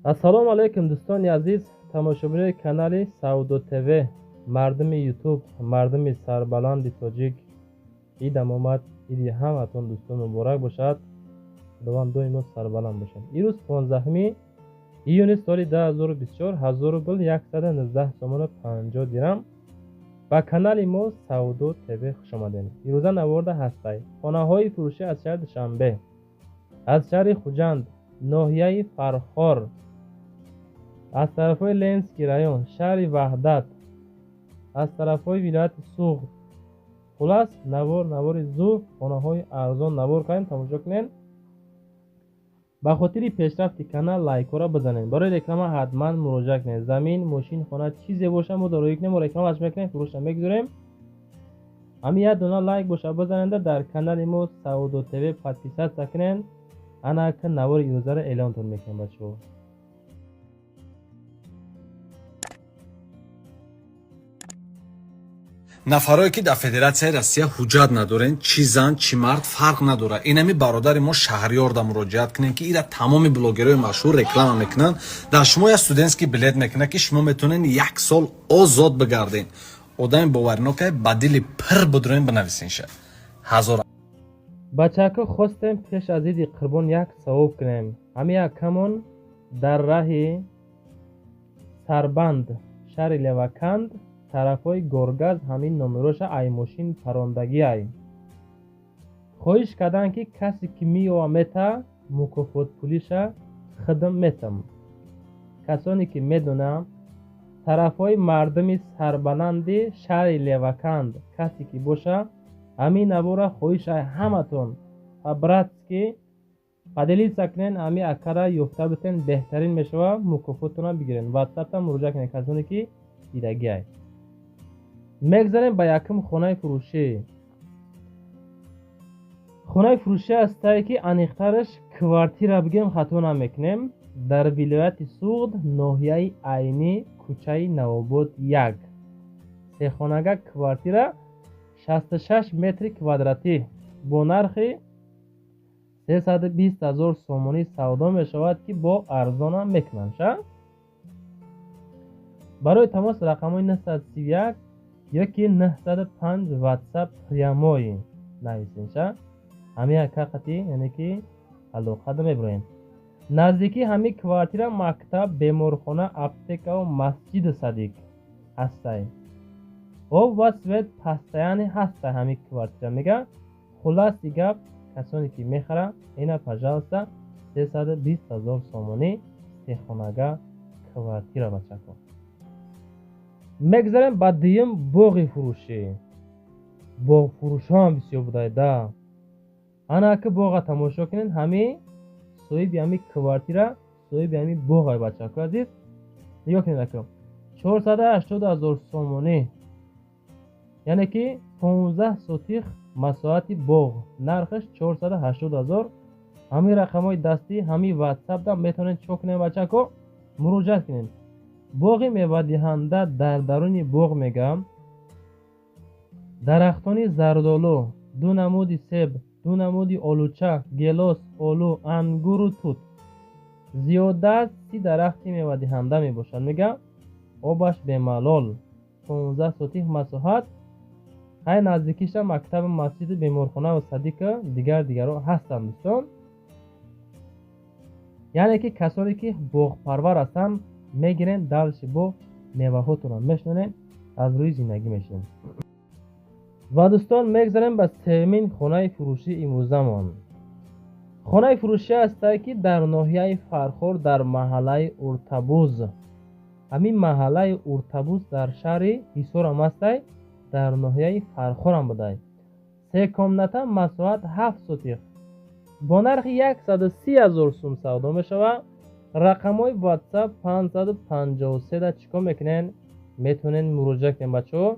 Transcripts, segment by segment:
ассалому алайкум дӯстони азиз, тамошобинони канали Саудо ТВ, мардуми ютуб, мардуми сарбаланди тоҷик, идам омад. иди ҳаматон дӯстон муборак бошад. худованд доимо сарбаланд бошад. имрӯз 15 июни соли 2024, 1000 рубл 119 сомону 50 дирам. ба канали мо Саудо ТВ хушомадем. имрӯза наворда ҳастай хонаҳои фурӯшӣ аз шаҳри Душанбе, аз шаҳри Хуҷанд, ноҳияи Фархор, аз тарафҳои Ленский район, шаҳри Ваҳдат, аз тарафҳои вилояти Суғд, хулас навори зӯ хонаҳои арзон навор кардем. тамошо кунед. ба хотири пешрафти канал лайкора бизанед. барои реклама ҳатман муроҷиат кунед. замин, мошин, хона чизе боша мо дороӣ кунем, мо рекламаш мекунем, фурӯшам мегузорем. ҳамин як дона лайк боша бизанед. дар канали мо Саудо ТВ подписатсия кунед. ана ка навори имрӯзаро эълонтон мекунем бачаҳо. нафарое ки дар федератсияи Россия ҳуҷҷат надорен, чи зан чи мард фарқ надора. инами бародари мо Шаҳриёрда муроҷиат кунен ки ира тамоми блогерои машҳур реклама мекунанд. дар шумо як студентский билет мекунад ки шумо метавонед 1 сол озод бигарден. одами боваринокай ба дили пир будурен бинависен ша. ҳазор бачаҳако хостем пеш аз иди қурбон як савоб кунем. ҳамин якамон дар раҳи Сарбанд, шаҳри Леваканд, тарафҳои Горгаз, ҳамин номероша аймошин парондагиай. хоҳиш кардам ки касе ки меёва мета мукофот пулиша хидм метам. касоне ки медонам тарафҳои мардуми сарбаланди шаҳри Леваканд касе ки боша, ҳамин навора хоҳишай ҳаматон братски паделиса кунен, ҳамин акара ёфта битен, беҳтарин мешава, мукофотона бигирен. ватсапта муроҷиат кунен касоне ки дидагиай. мегзарем ба якум хонаи фурӯшӣ. хонаи фурӯшӣ ҳастае ки аниқтараш квартира бигем хато намекунем. дар вилояти Суғд, ноҳияи Айнӣ, кӯчаи Навобод 1. сехонага квартира 66 метри квадратӣ бо нархи 320 000 сомонӣ савдо мешавад ки бо арзонам мекунанд. барои тамос рақамҳои 931 ёки 905 ватсап прямои нависен. ҳамин якақати яъне ки алоқада мебироем. наздики ҳамин квартира мактаб, беморхона, аптекаву масҷиди садиқ ҳастай. об ва свет постоянӣ ҳастай ҳамин квартира. мега хуласи гап касоне ки мехара ина пожалуйста 320 000 сомонӣ сехонага квартира бачако. мегзарем ба дуюм боғи фурӯшӣ. боғфурӯшҳоам бисёр будайда. ана ки боға тамошо кунед. ҳамин соҳиби ҳамин квартира соҳиби ҳамин боғай бачако азиз. нигоҳ кунед ака 480 000 сомонӣ, яъне ки 15 сотих масоҳати боғ, нархаш 480 000. ҳамин рақамҳои дастӣ, ҳамин ватсапда метавонед чо кунед бачако, муроҷиат кунед. боғи мевадиҳанда дар даруни боғ мегам дарахтони зардолу, ду намуди себ, ду намуди олуча, гелос, олу, ангуру тут. зиёда аз 30 дарахти мевадиҳанда мебошад. мегам обаш бемалол, 15 сотих масоҳат. ҳай наздикиша мактаби, масҷиди, беморхонаву садиқа дигаро ҳастанд дӯстон. яъне ки касоне ки боғпарвар ҳастанд мегирен далши бо меваҳотонро мешнонен, аз рӯи зиндагӣ мешинем. ва дӯстон мегзарем ба севумин хонаи фурӯшӣ имрӯзамон. хонаи фурӯшӣ ҳастае ки дар ноҳияи Фархор, дар маҳаллаи Уртабуз. ҳамин маҳаллаи Уртабуз дар шаҳри Ҳисорам ҳастай, дар ноҳияи Фархорам будай. се комната, масоҳат 7 сотих, бо нархи 130 000 сум савдо мешавад. рақамҳои ватсап 553 чикор мекунен, метавонен муроҷиат кунен бачаҳо.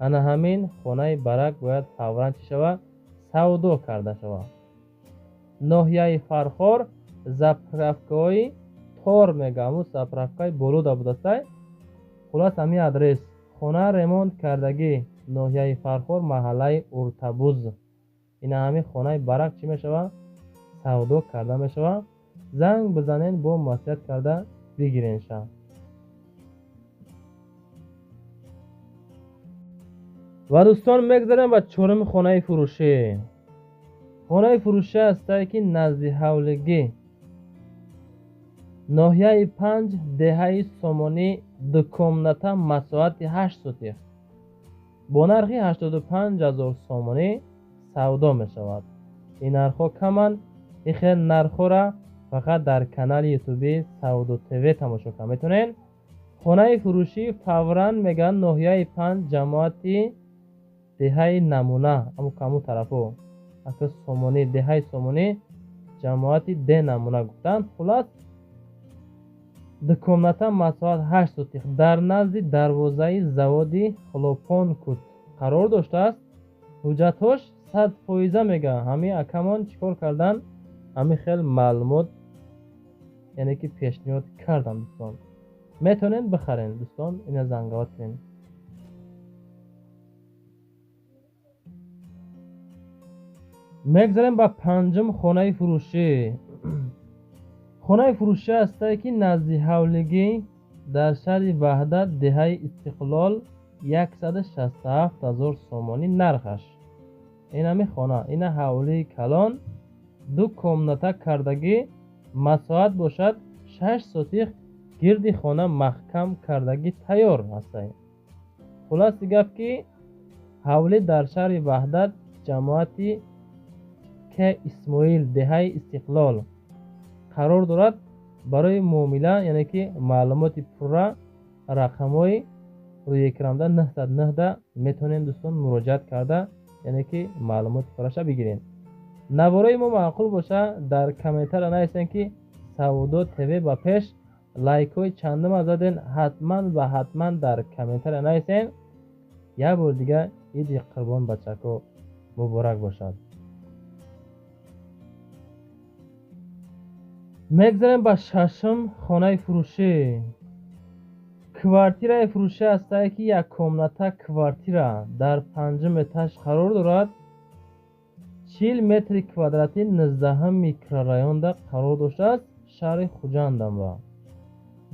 ана ҳамин хонаи барак бояд фавран чи шава, савдо карда шава. ноҳияи Фархор, заправкаҳои тор мегаму заправкаи болода будастай. хулас ҳамин адрес хона ремонт кардагӣ, ноҳияи Фархор, маҳаллаи Уртабуз. ина ҳамин хонаи барак чӣ мешава, савдо карда мешава. زنگ بزنین با مصیت کرده بگیرینشان. و دوستان میگذاریم به چهارم خانه فروشی. خانه فروشی است که نزد حولگی ناحیه 5 دهه سومانی دو کمنته مساحت 8 سوتیخ با نرخ 85,000 سومانی سودا می شود. این نرخ کمند. این خیلی نرخ را فقط در کانال یوتیوبی سعودو تیوی تماشا کنید. میتونین خانه فروشی فورا میگن ناحیه 5 جماعتی دهه نمونه اما کمو طرفو اصلا سومانی دهه سومانی جماعتی ده نمونه گفتن. خلاص دکومنتا مساحت 8 سوتیخ در نزد دروازه زوادی خلوپان کود قرار داشته است. حجتاش 100% میگه. همین اکمان چیکار کردن؟ همین خیلی معلومات یعنی که پیشنهاد کردم دوستان. میتونین بخرین دوستان. این زنگات کنین. میگذاریم با پنجم خانه فروشی. خانه فروشی است که نزد حولگی در شهر وحدت دهه استقلال 167,000 سومانی نرخش. این همی خانه. این حوله کلان دو کمنته کردگی مساحت باشد 6 سوتیخ گرد خانه محکم کردگی تیار است. خلاص گفت که حوله در شهر وحدت جماعتی که اسماعیل دهه استقلال قرار دارد. برای معامله یعنی که معلومات پورا رقمای روی اکرامده 919 میتونین دوستان مراجعت کرده یعنی که معلومات پورا بگیرین. نوارای ما معقول باشه در کامنتر نایستین که سعودو تیوی با پیش لایک های چندم زدین. حتما در کامنتر نایستین. یه بار دیگه عید قربان بچکو مبارک باشد. میگذاریم با ششم خانه فروشی. کوارتیر فروشی است که یک کمنته کوارتیر در 5 اتاج قرار دارد. 40 متر کوادراتی 19 میکرورایون در قرار داشته است. شهر خوجندم با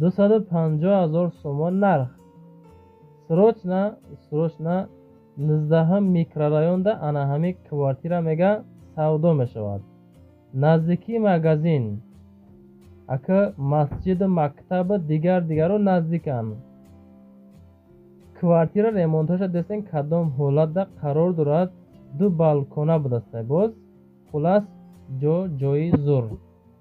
250,000 سومان نرخ. سروچ نه 19 میکرورایون در انا همی کوارتیر میگه سودا میشود. نزدیکی مگزین اکه مسجد مکتب دیگر رو نزدیکن. کوارتیر ریمونتاش دستین کدام حالت در قرار دارد. دو بالکونه بدسته باز. خلاص جای زور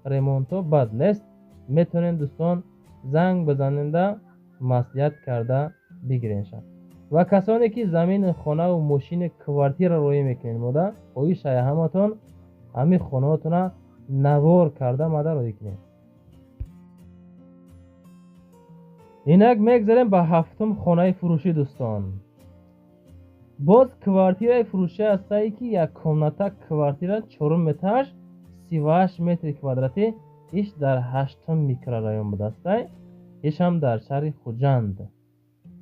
ریمونتو بد نیست. میتونین دوستان زنگ بزننده مسئولیت کرده بگیرینشن. و کسانی که زمین خانه و ماشین کوارتیر رو روی میکنین موده اوی شای همتون همی خانه هاتون نوار کرده مده روی کنین. اینک میگذاریم به هفتم خانه فروشی دوستان. باز کوارتیر فروشی است که یک کمنته کوارتیر 4 اتاج 38 متر کوادراتی ایش در 8 میکرورایون بوده است. ایش هم در شهر خوجند.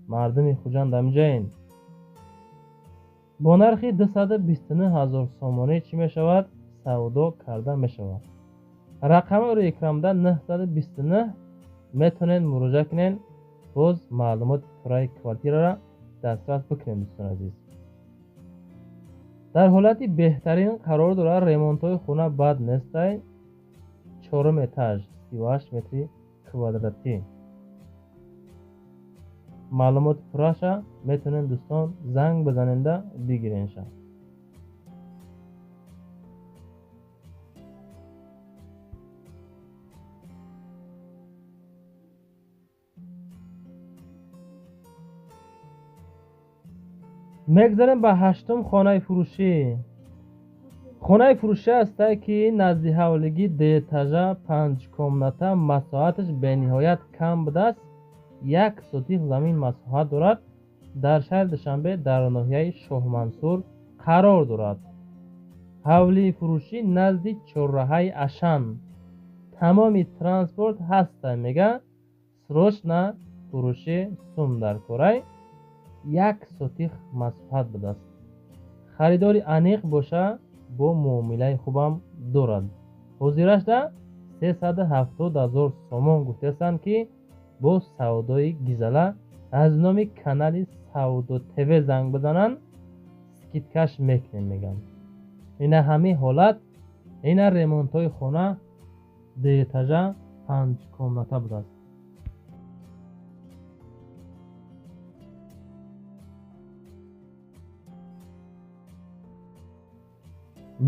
مردم خوجند همجاین. با نرخ 229,000 سومانی چی می شود؟ سودا کرده می شود. رقم رو اکرامده 929 میتونین مراجعه کنین. باز معلومات پورای کوارتیر را دسترس بکنین دوستان عزیز. در حالتی بهترین قرار داره. ریمونتای خونه بد نیست. 4 اتاج 38 متر کوادراتی. معلومات پوراشه میتونین دوستان زنگ بزننده بگیرینشن. میگذاریم به هشتم خانه فروشی. خانه فروشی است که نزد حولگی ده اتاژه 5 کمنته مساحتش به نهایت کم بوده است. 1 سوتیخ زمین مساحت دارد. در شهر دوشنبه در ناحیه شاه منصور قرار دارد. حوله فروشی نزد چهارراه اشن. تمامی ترانسپورت هست میگه. سروشنا فروشی سوم در کره 1 سوتیخ مساحت بوده است. خریداری انیق باشه با معامله خوبم دارد. حضورش ده 370,000 сомон гуфтестанд ки бо савдои гизала аз номи канали Савдо ТВ занг бизананд, скидкаш мекунем мегам. ина ҳамин ҳолат, ина ремонтҳои хона дуэтажа 5 комната будааст.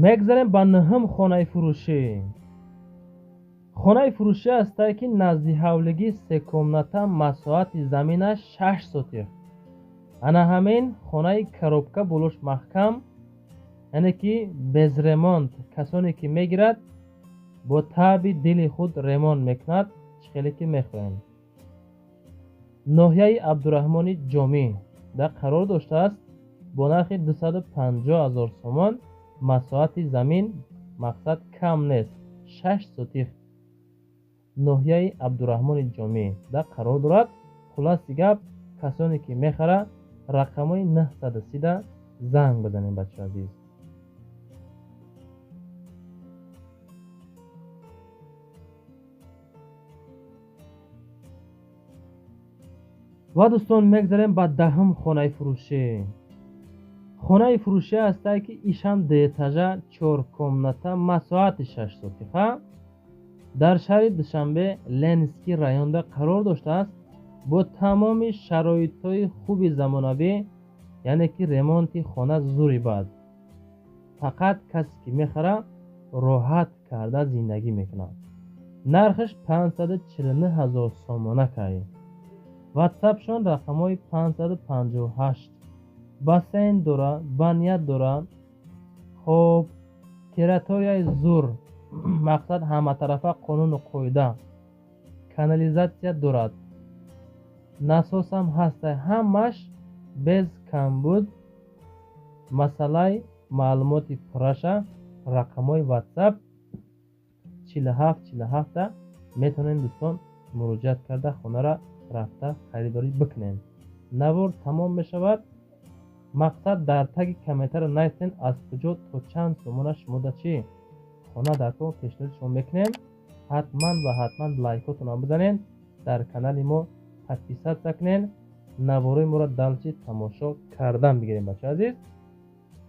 мегзарем ба нӯҳум хонаи фурӯшӣ. хонаи фурӯшӣ ҳастае ки назди ҳавлигӣ 3 комната, масоҳати заминаш 6 сотих. ана ҳамин хонаи коробка болуш маҳкам, яъне ки без ремонт касоне ки мегирад бо таъби дили худ ремонт мекунад, чӣ хеле ки мехоҳем. ноҳияи Абдураҳмони Ҷомӣ да қарор доштааст, бо нархи 250,000 сомон. масоҳати замин мақсад кам нест, 6 сотих. ноҳияи Абдураҳмони Ҷомӣ да қарор дорад. хулоси гап, касоне ки мехара рақамои 930 занг бизанем бачаи азиз. ва дӯстон, мегзарем ба даҳум хонаи фурӯшӣ. хонаи фурӯшӣ ҳастае ки ишам дуэтажа 4 комната, масоҳати 6 сотиха дар шаҳри Душанбе, Ленинский районда қарор доштааст, бо тамоми шароитҳои хуби замонавӣ, яъне ки ремонти хона зури бад. фақат касе ки мехара роҳат карда зиндагӣ мекунад. нархаш 549,000 сомона кай. ватсапшон рақамҳои 558. бассейн дора, баня дора, хоб, территорияи зур, мақсад ҳаматарафа қонуну қоида, канализатсия дорад, насосам ҳаста, ҳамаш без камбуд. масъалаи маълумоти пурраша рақамҳои ватсап 4747 метавонем дӯстон муроҷиат карда хонара рафта харидорӣ бикунем. навор тамом мешавад. мақсад дар таги комментариро нависен аз куҷо то чанд сомона шумо да чӣ хона дар кор пешниҳоди шумо мекунем. ҳатман ва ҳатман лайкотонро бизанен, дар канали мо подписатсия кунен, навораи моро далчи тамошо кардан бигирем бачаи азиз.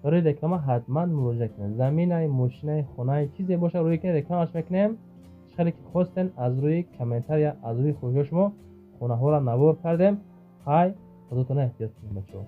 барои реклама ҳатман муроҷиат кунед. заминаи мошинаи хонаи чизе боша рӯи кунед, рекламаш мекунем. чӣ хеле ки хостен аз рӯи комментар я аз рӯи хоҳишҳои шумо хонаҳоро навор кардем. ҳай, худотона эҳтиёт кунед бачаҳо.